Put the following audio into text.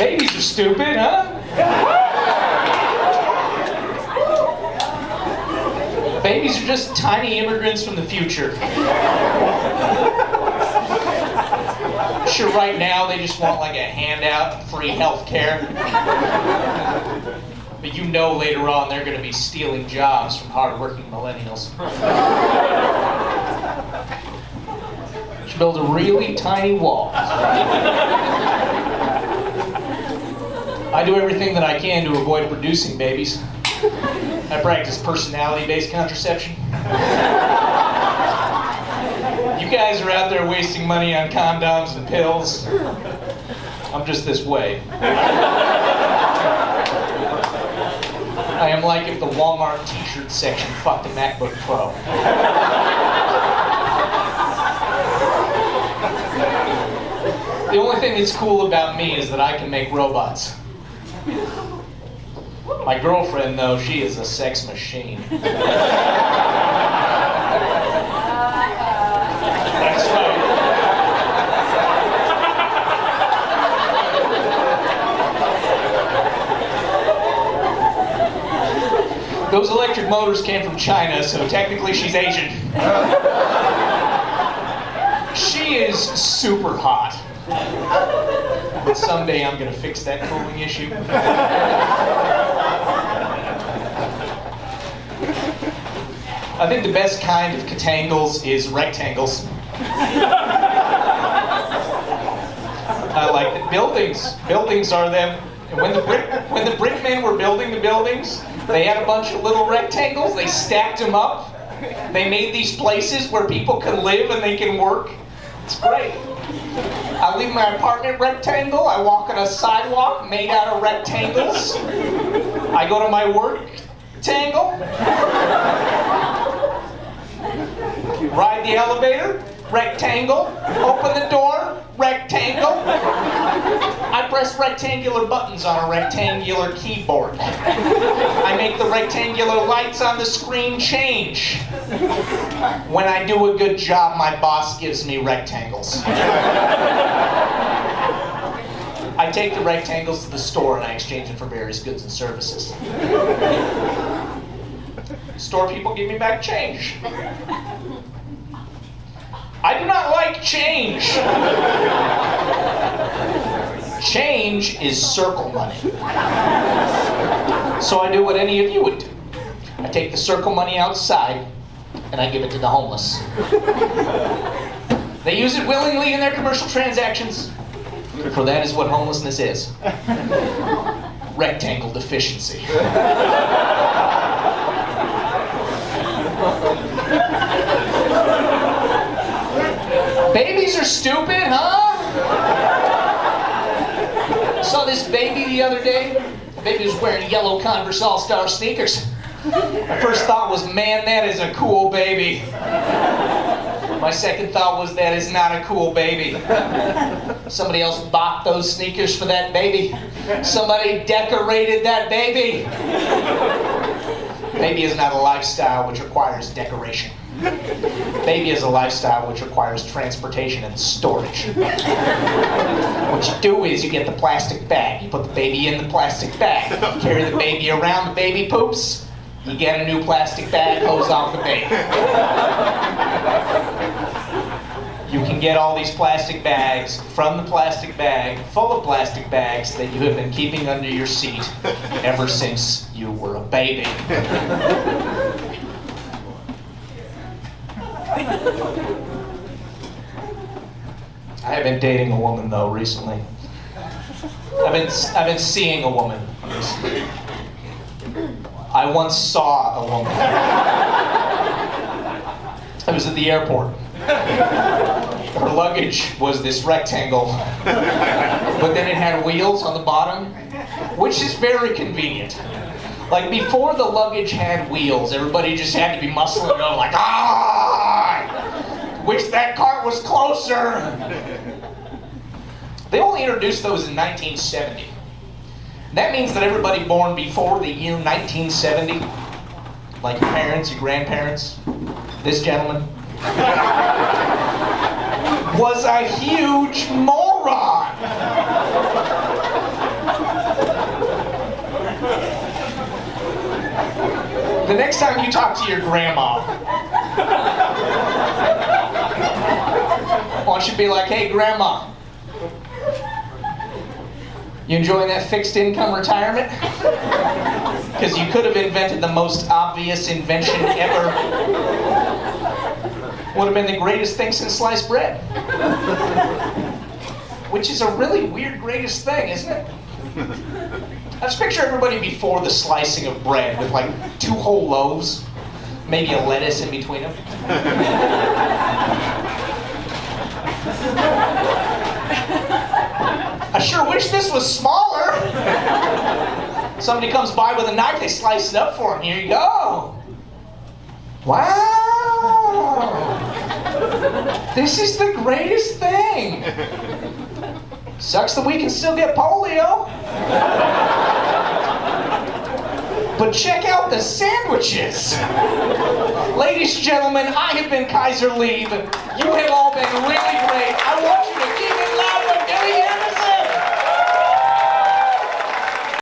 Babies are stupid, huh? Babies are just tiny immigrants from the future. Sure, right now they just want like a handout, free health care. But you know later on they're going to be stealing jobs from hard-working millennials. Should build a really tiny wall. I do everything that I can to avoid producing babies. I practice personality-based contraception. You guys are out there wasting money on condoms and pills. I'm just this way. I am like if the Walmart t-shirt section fucked a MacBook Pro. The only thing that's cool about me is that I can make robots. My girlfriend, though, she is a sex machine. That's right. Those electric motors came from China, so technically she's Asian. She is super hot. But someday I'm going to fix that cooling issue. I think the best kind of rectangles is rectangles. I like that. Buildings are them. And when the brick men were building the buildings, they had a bunch of little rectangles. They stacked them up. They made these places where people can live and they can work. It's great. I leave my apartment rectangle. I walk on a sidewalk made out of rectangles. I go to my work rectangle. Ride the elevator, rectangle. Open the door, rectangle. I press rectangular buttons on a rectangular keyboard. I make the rectangular lights on the screen change. When I do a good job, my boss gives me rectangles. I take the rectangles to the store and I exchange them for various goods and services. Store people give me back change. I do not like change. Change is circle money. So I do what any of you would do. I take the circle money outside and I give it to the homeless. They use it willingly in their commercial transactions, for that is what homelessness is. Rectangle deficiency. Babies are stupid, huh? Saw this baby the other day. The baby was wearing yellow Converse All-Star sneakers. My first thought was, man, that is a cool baby. My second thought was, that is not a cool baby. Somebody else bought those sneakers for that baby. Somebody decorated that baby. Baby is not a lifestyle which requires decoration. Baby is a lifestyle which requires transportation and storage. What you do is you get the plastic bag. You put the baby in the plastic bag. You carry the baby around, the baby poops. You get a new plastic bag, hose off the baby. You can get all these plastic bags from the plastic bag, full of plastic bags that you have been keeping under your seat ever since you were a baby. I have been dating a woman though recently. I've been seeing a woman recently. I once saw a woman. I was at the airport. Her luggage was this rectangle, but then it had wheels on the bottom, which is very convenient. Like before the luggage had wheels, everybody just had to be muscling it over like, ah! Wish that cart was closer. They only introduced those in 1970. That means that everybody born before the year 1970, like your parents, your grandparents, this gentleman, was a huge moron. next time you talk to your grandma, why don't you be like, hey, Grandma, you enjoying that fixed income retirement? Because you could have invented the most obvious invention ever. Would have been the greatest thing since sliced bread. Which is a really weird greatest thing, isn't it? I just picture everybody before the slicing of bread with like 2 whole loaves, maybe a lettuce in between them. I sure wish this was smaller. Somebody comes by with a knife, they slice it up for him. Here you go. Wow. This is the greatest thing. Sucks that we can still get polio. But check out the sandwiches. Ladies and gentlemen, I have been Kaiser Lee. You have all been really great. I want you